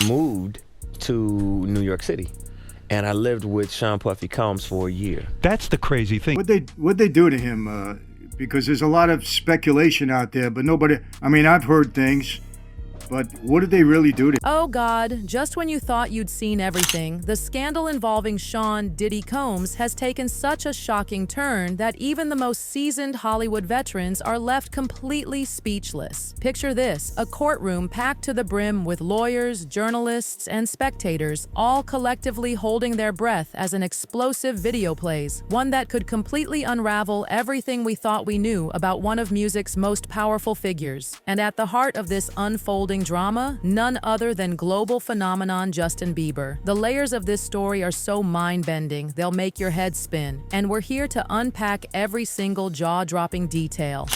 moved to New York City, and I lived with Sean Puffy Combs for a year. That's the crazy thing. What'd they do to him? Because there's a lot of speculation out there, but nobody, I mean, I've heard things, but what did they really do to him? Oh God, just when you thought you'd seen everything, the scandal involving Sean Diddy Combs has taken such a shocking turn that even the most seasoned Hollywood veterans are left completely speechless. Picture this, a courtroom packed to the brim with lawyers, journalists, and spectators, all collectively holding their breath as an explosive video plays, one that could completely unravel everything we thought we knew about one of music's most powerful figures. And at the heart of this unfolding drama, none other than global phenomenon Justin Bieber. The layers of this story are so mind-bending, they'll make your head spin. And we're here to unpack every single jaw-dropping detail.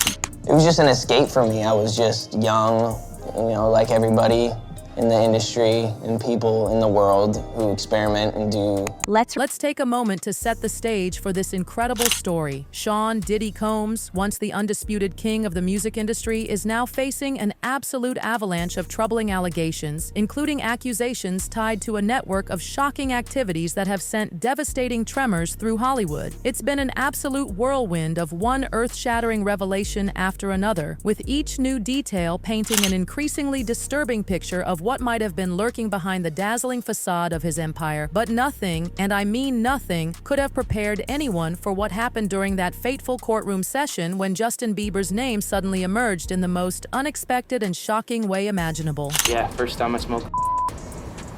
It was just an escape for me. I was just young, like everybody in the industry and people in the world who experiment and do. Let's take a moment to set the stage for this incredible story. Sean Diddy Combs, once the undisputed king of the music industry, is now facing an absolute avalanche of troubling allegations, including accusations tied to a network of shocking activities that have sent devastating tremors through Hollywood. It's been an absolute whirlwind of one earth-shattering revelation after another, with each new detail painting an increasingly disturbing picture of what might have been lurking behind the dazzling facade of his empire. But nothing, and I mean nothing, could have prepared anyone for what happened during that fateful courtroom session when Justin Bieber's name suddenly emerged in the most unexpected and shocking way imaginable. Yeah, first time I smoked.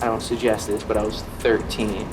I don't suggest this, but I was 13.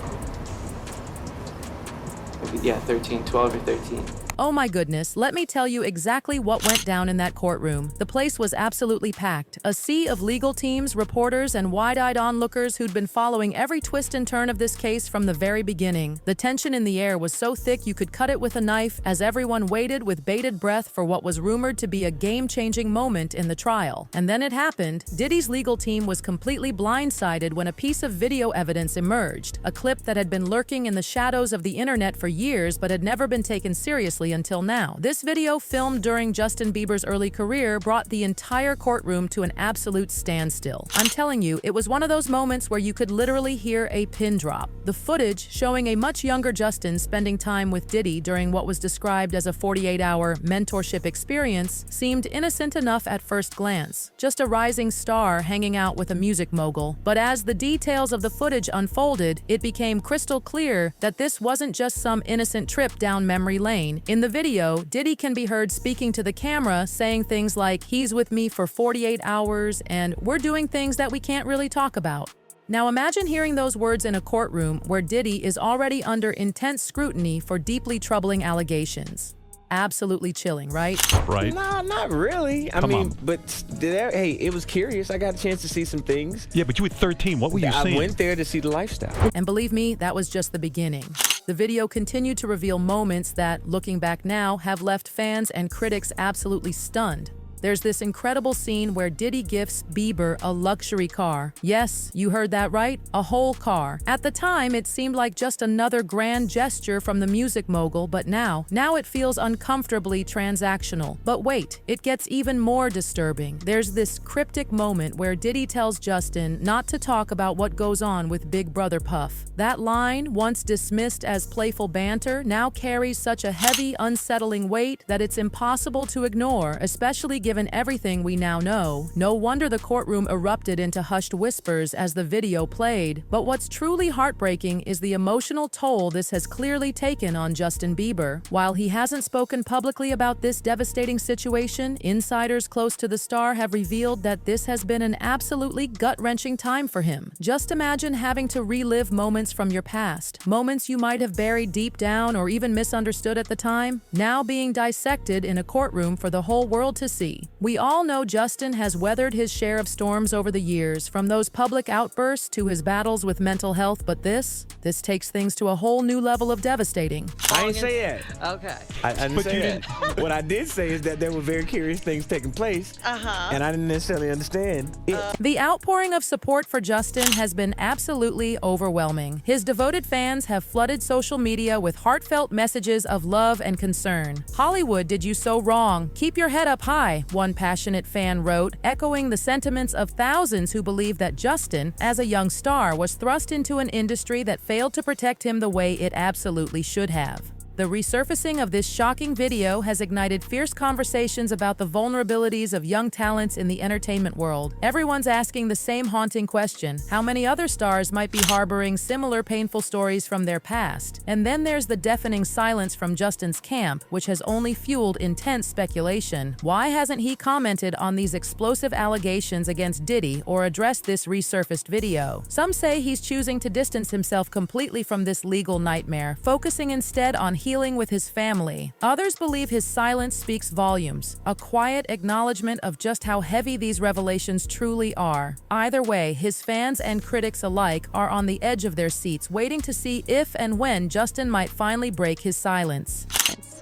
Yeah, 13, 12 or 13. Oh my goodness, let me tell you exactly what went down in that courtroom. The place was absolutely packed. A sea of legal teams, reporters, and wide-eyed onlookers who'd been following every twist and turn of this case from the very beginning. The tension in the air was so thick you could cut it with a knife as everyone waited with bated breath for what was rumored to be a game-changing moment in the trial. And then it happened. Diddy's legal team was completely blindsided when a piece of video evidence emerged, a clip that had been lurking in the shadows of the internet for years but had never been taken seriously until now. This video, filmed during Justin Bieber's early career, brought the entire courtroom to an absolute standstill. I'm telling you, it was one of those moments where you could literally hear a pin drop. The footage, showing a much younger Justin spending time with Diddy during what was described as a 48-hour mentorship experience, seemed innocent enough at first glance. Just a rising star hanging out with a music mogul. But as the details of the footage unfolded, it became crystal clear that this wasn't just some innocent trip down memory lane. In the video, Diddy can be heard speaking to the camera, saying things like, "He's with me for 48 hours, and we're doing things that we can't really talk about." Now imagine hearing those words in a courtroom where Diddy is already under intense scrutiny for deeply troubling allegations. Absolutely chilling, right? Right. Nah, not really. I Come mean, on. but hey, it was curious. I got a chance to see some things. Yeah, but you were 13. What were you I seeing? went there to see the lifestyle. And believe me, that was just the beginning. The video continued to reveal moments that, looking back now, have left fans and critics absolutely stunned. There's this incredible scene where Diddy gifts Bieber a luxury car. Yes, you heard that right, a whole car. At the time, it seemed like just another grand gesture from the music mogul, but now it feels uncomfortably transactional. But wait, it gets even more disturbing. There's this cryptic moment where Diddy tells Justin not to talk about what goes on with Big Brother Puff. That line, once dismissed as playful banter, now carries such a heavy, unsettling weight that it's impossible to ignore, especially given everything we now know. No wonder the courtroom erupted into hushed whispers as the video played. But what's truly heartbreaking is the emotional toll this has clearly taken on Justin Bieber. While he hasn't spoken publicly about this devastating situation, insiders close to the star have revealed that this has been an absolutely gut-wrenching time for him. Just imagine having to relive moments from your past, moments you might have buried deep down or even misunderstood at the time, now being dissected in a courtroom for the whole world to see. We all know Justin has weathered his share of storms over the years, from those public outbursts to his battles with mental health, but this takes things to a whole new level of devastating. I didn't say that. Okay. I didn't say that. What I did say is that there were very curious things taking place, and I didn't necessarily understand it. The outpouring of support for Justin has been absolutely overwhelming. His devoted fans have flooded social media with heartfelt messages of love and concern. "Hollywood did you so wrong. Keep your head up high. one passionate fan wrote, echoing the sentiments of thousands who believe that Justin, as a young star, was thrust into an industry that failed to protect him the way it absolutely should have. The resurfacing of this shocking video has ignited fierce conversations about the vulnerabilities of young talents in the entertainment world. Everyone's asking the same haunting question: how many other stars might be harboring similar painful stories from their past? And then there's the deafening silence from Justin's camp, which has only fueled intense speculation. Why hasn't he commented on these explosive allegations against Diddy or addressed this resurfaced video? Some say he's choosing to distance himself completely from this legal nightmare, focusing instead on healing with his family. Others believe his silence speaks volumes, a quiet acknowledgement of just how heavy these revelations truly are. Either way, his fans and critics alike are on the edge of their seats, waiting to see if and when Justin might finally break his silence.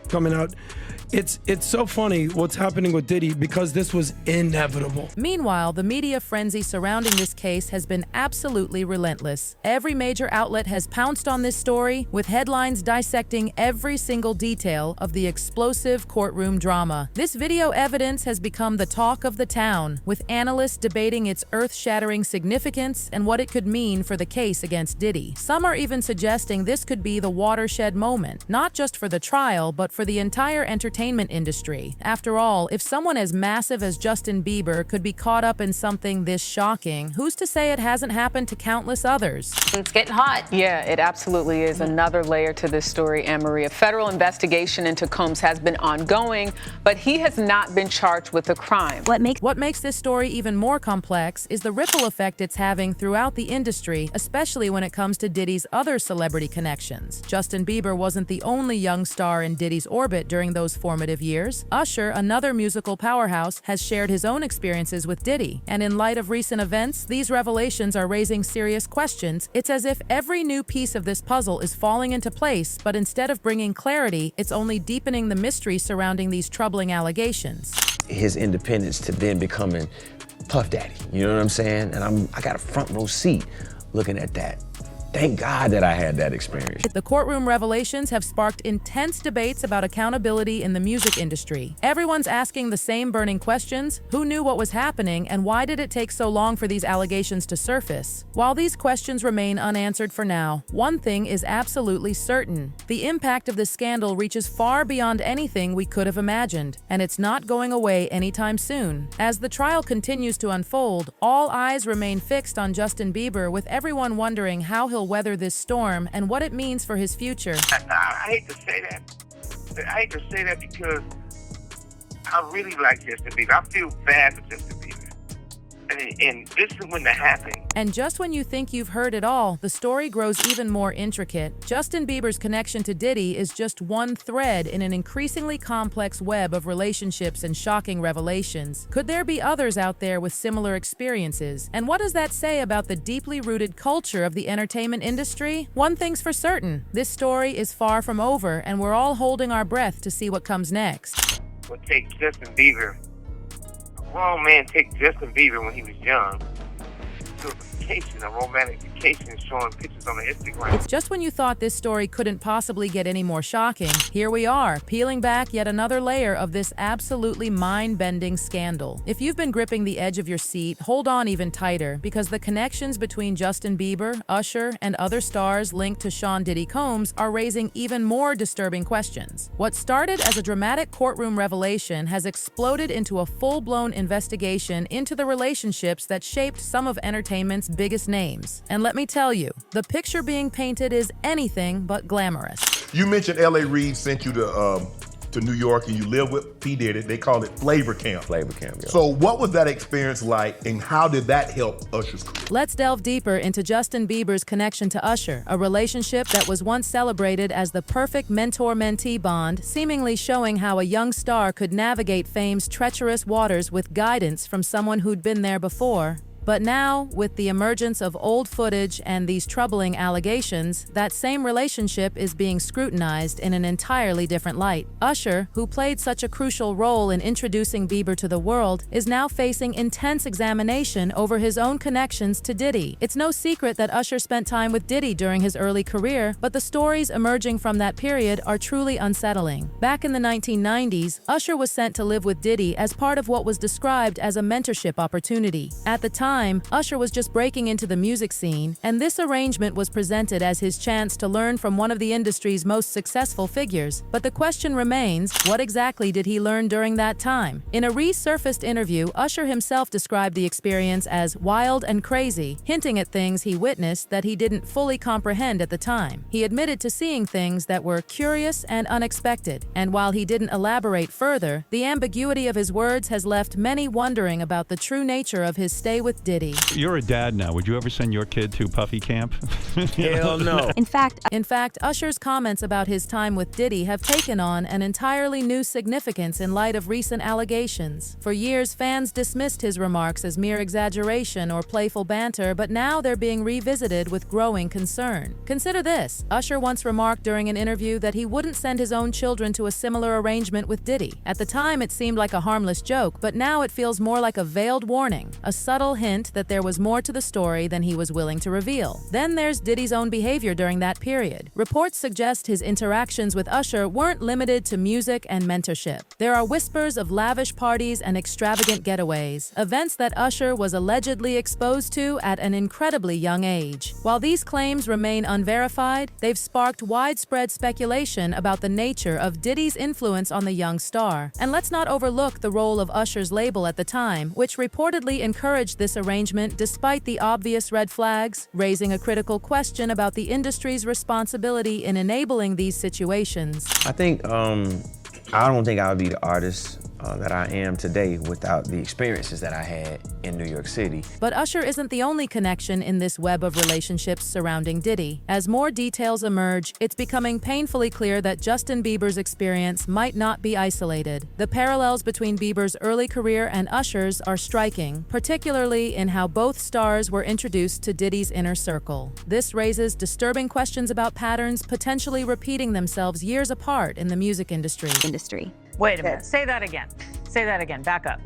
Coming out. It's so funny what's happening with Diddy because this was inevitable. Meanwhile, the media frenzy surrounding this case has been absolutely relentless. Every major outlet has pounced on this story, with headlines dissecting every single detail of the explosive courtroom drama. This video evidence has become the talk of the town, with analysts debating its earth-shattering significance and what it could mean for the case against Diddy. Some are even suggesting this could be the watershed moment, not just for the trial, but for the entire entertainment industry. After all, if someone as massive as Justin Bieber could be caught up in something this shocking, who's to say it hasn't happened to countless others? It's getting hot. Yeah, it absolutely is. Another layer to this story, Anne-Marie. A federal investigation into Combs has been ongoing, but he has not been charged with a crime. What makes this story even more complex is the ripple effect it's having throughout the industry, especially when it comes to Diddy's other celebrity connections. Justin Bieber wasn't the only young star in Diddy's orbit during those formative years. Usher, another musical powerhouse, has shared his own experiences with Diddy. And in light of recent events, these revelations are raising serious questions. It's as if every new piece of this puzzle is falling into place, but instead of bringing clarity, it's only deepening the mystery surrounding these troubling allegations. His independence to then becoming Puff Daddy, you know what I'm saying? And I got a front row seat looking at that. Thank God that I had that experience. The courtroom revelations have sparked intense debates about accountability in the music industry. Everyone's asking the same burning questions: who knew what was happening, and why did it take so long for these allegations to surface? While these questions remain unanswered for now, one thing is absolutely certain: the impact of this scandal reaches far beyond anything we could have imagined, and it's not going away anytime soon. As the trial continues to unfold, all eyes remain fixed on Justin Bieber, with everyone wondering how he'll weather this storm and what it means for his future. I hate to say that. I hate to say that because I really like Justin Bieber. I feel bad for Justin Bieber. And this is when that happened. And just when you think you've heard it all, the story grows even more intricate. Justin Bieber's connection to Diddy is just one thread in an increasingly complex web of relationships and shocking revelations. Could there be others out there with similar experiences? And what does that say about the deeply rooted culture of the entertainment industry? One thing's for certain: this story is far from over, and we're all holding our breath to see what comes next. We'll take Justin Bieber. A grown man take Justin Bieber when he was young. A romantic vacation, showing pictures on the Instagram. It's just when you thought this story couldn't possibly get any more shocking, here we are, peeling back yet another layer of this absolutely mind-bending scandal. If you've been gripping the edge of your seat, hold on even tighter, because the connections between Justin Bieber, Usher, and other stars linked to Sean Diddy Combs are raising even more disturbing questions. What started as a dramatic courtroom revelation has exploded into a full-blown investigation into the relationships that shaped some of entertainment's biggest names. And let me tell you, the picture being painted is anything but glamorous. You mentioned L.A. Reid sent you to New York and you live with P. Diddy. They call it Flavor Camp. Flavor Camp, yeah. So what was that experience like, and how did that help Usher's career? Let's delve deeper into Justin Bieber's connection to Usher, a relationship that was once celebrated as the perfect mentor-mentee bond, seemingly showing how a young star could navigate fame's treacherous waters with guidance from someone who'd been there before. But now, with the emergence of old footage and these troubling allegations, that same relationship is being scrutinized in an entirely different light. Usher, who played such a crucial role in introducing Bieber to the world, is now facing intense examination over his own connections to Diddy. It's no secret that Usher spent time with Diddy during his early career, but the stories emerging from that period are truly unsettling. Back in the 1990s, Usher was sent to live with Diddy as part of what was described as a mentorship opportunity. At the time, Usher was just breaking into the music scene, and this arrangement was presented as his chance to learn from one of the industry's most successful figures. But the question remains, what exactly did he learn during that time? In a resurfaced interview, Usher himself described the experience as wild and crazy, hinting at things he witnessed that he didn't fully comprehend at the time. He admitted to seeing things that were curious and unexpected, and while he didn't elaborate further, the ambiguity of his words has left many wondering about the true nature of his stay with Diddy. You're a dad now. Would you ever send your kid to Puffy camp? Hell no. In fact, Usher's comments about his time with Diddy have taken on an entirely new significance in light of recent allegations. For years, fans dismissed his remarks as mere exaggeration or playful banter, but now they're being revisited with growing concern. Consider this. Usher once remarked during an interview that he wouldn't send his own children to a similar arrangement with Diddy. At the time, it seemed like a harmless joke, but now it feels more like a veiled warning, a subtle hint that there was more to the story than he was willing to reveal. Then there's Diddy's own behavior during that period. Reports suggest his interactions with Usher weren't limited to music and mentorship. There are whispers of lavish parties and extravagant getaways, events that Usher was allegedly exposed to at an incredibly young age. While these claims remain unverified, they've sparked widespread speculation about the nature of Diddy's influence on the young star. And let's not overlook the role of Usher's label at the time, which reportedly encouraged this arrangement despite the obvious red flags, raising a critical question about the industry's responsibility in enabling these situations. I don't think I would be the artist that I am today without the experiences that I had in New York City. But Usher isn't the only connection in this web of relationships surrounding Diddy. As more details emerge, it's becoming painfully clear that Justin Bieber's experience might not be isolated. The parallels between Bieber's early career and Usher's are striking, particularly in how both stars were introduced to Diddy's inner circle. This raises disturbing questions about patterns potentially repeating themselves years apart in the music industry. Wait a minute. Say that again. Say that again. Back up.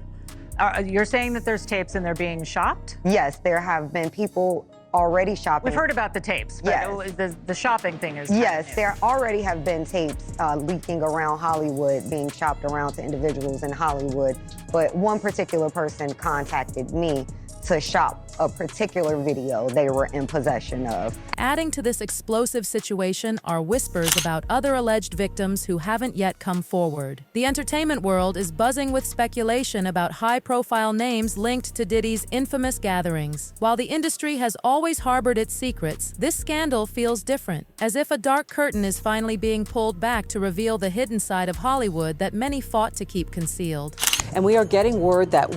You're saying that there's tapes and they're being shopped? Yes, there have been people already shopping. We've heard about the tapes, but yes. The shopping thing is yes, there already have been tapes leaking around Hollywood, being shopped around to individuals in Hollywood. But one particular person contacted me to shop a particular video they were in possession of. Adding to this explosive situation are whispers about other alleged victims who haven't yet come forward. The entertainment world is buzzing with speculation about high-profile names linked to Diddy's infamous gatherings. While the industry has always harbored its secrets, this scandal feels different, as if a dark curtain is finally being pulled back to reveal the hidden side of Hollywood that many fought to keep concealed. And we are getting word that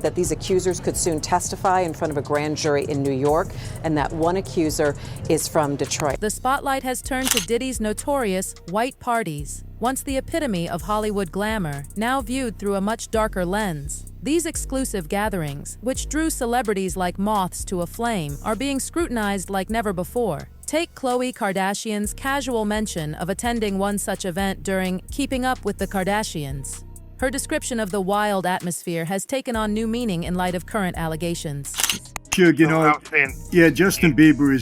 that these accusers could soon testify in front of a grand jury in New York, and that one accuser is from Detroit. The spotlight has turned to Diddy's notorious white parties, once the epitome of Hollywood glamour, now viewed through a much darker lens. These exclusive gatherings, which drew celebrities like moths to a flame, are being scrutinized like never before. Take Khloe Kardashian's casual mention of attending one such event during Keeping Up with the Kardashians. Her description of the wild atmosphere has taken on new meaning in light of current allegations. Suge, Justin Bieber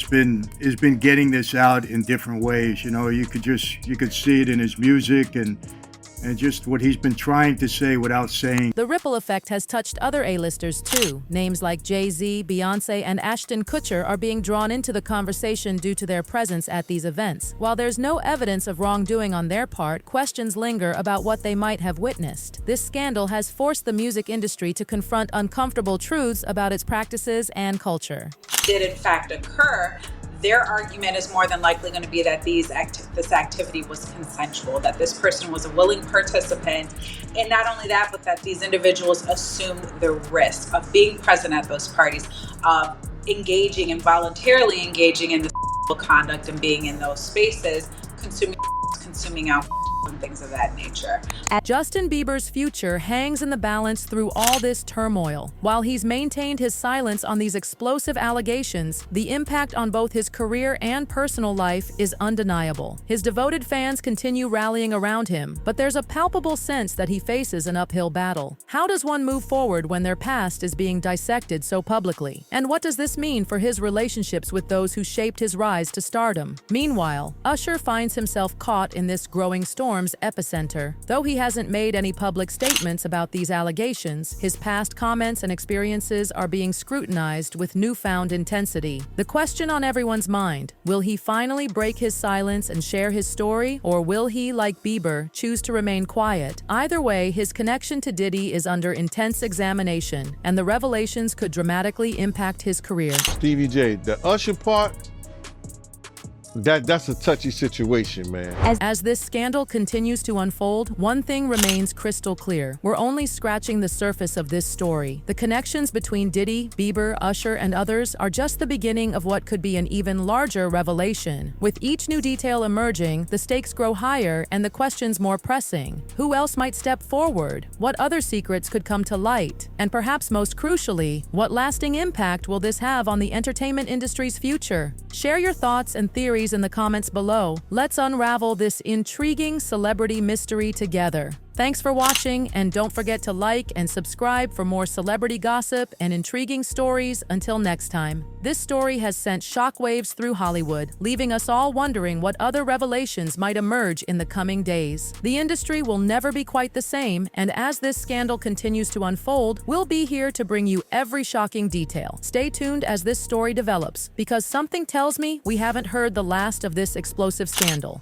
has been getting this out in different ways. You know, you could see it in his music and just what he's been trying to say without saying. The ripple effect has touched other A-listers too. Names like Jay-Z, Beyonce, and Ashton Kutcher are being drawn into the conversation due to their presence at these events. While there's no evidence of wrongdoing on their part, questions linger about what they might have witnessed. This scandal has forced the music industry to confront uncomfortable truths about its practices and culture. Did in fact occur, their argument is more than likely going to be that this activity was consensual, that this person was a willing participant, and not only that, but that these individuals assumed the risk of being present at those parties, of engaging and voluntarily engaging in the conduct and being in those spaces, consuming alcohol, and things of that nature. Justin Bieber's future hangs in the balance through all this turmoil. While he's maintained his silence on these explosive allegations, the impact on both his career and personal life is undeniable. His devoted fans continue rallying around him, but there's a palpable sense that he faces an uphill battle. How does one move forward when their past is being dissected so publicly? And what does this mean for his relationships with those who shaped his rise to stardom? Meanwhile, Usher finds himself caught in this growing storm's epicenter. Though he hasn't made any public statements about these allegations, his past comments and experiences are being scrutinized with newfound intensity. The question on everyone's mind: will he finally break his silence and share his story, or will he, like Bieber, choose to remain quiet? Either way, his connection to Diddy is under intense examination, and the revelations could dramatically impact his career. Stevie J, the Usher part, that's a touchy situation, man. As this scandal continues to unfold, one thing remains crystal clear. We're only scratching the surface of this story. The connections between Diddy, Bieber, Usher, and others are just the beginning of what could be an even larger revelation. With each new detail emerging, the stakes grow higher and the questions more pressing. Who else might step forward? What other secrets could come to light? And perhaps most crucially, what lasting impact will this have on the entertainment industry's future? Share your thoughts and theories in the comments below. Let's unravel this intriguing celebrity mystery together. Thanks for watching, and don't forget to like and subscribe for more celebrity gossip and intriguing stories. Until next time. This story has sent shockwaves through Hollywood, leaving us all wondering what other revelations might emerge in the coming days. The industry will never be quite the same, and as this scandal continues to unfold, we'll be here to bring you every shocking detail. Stay tuned as this story develops, because something tells me we haven't heard the last of this explosive scandal.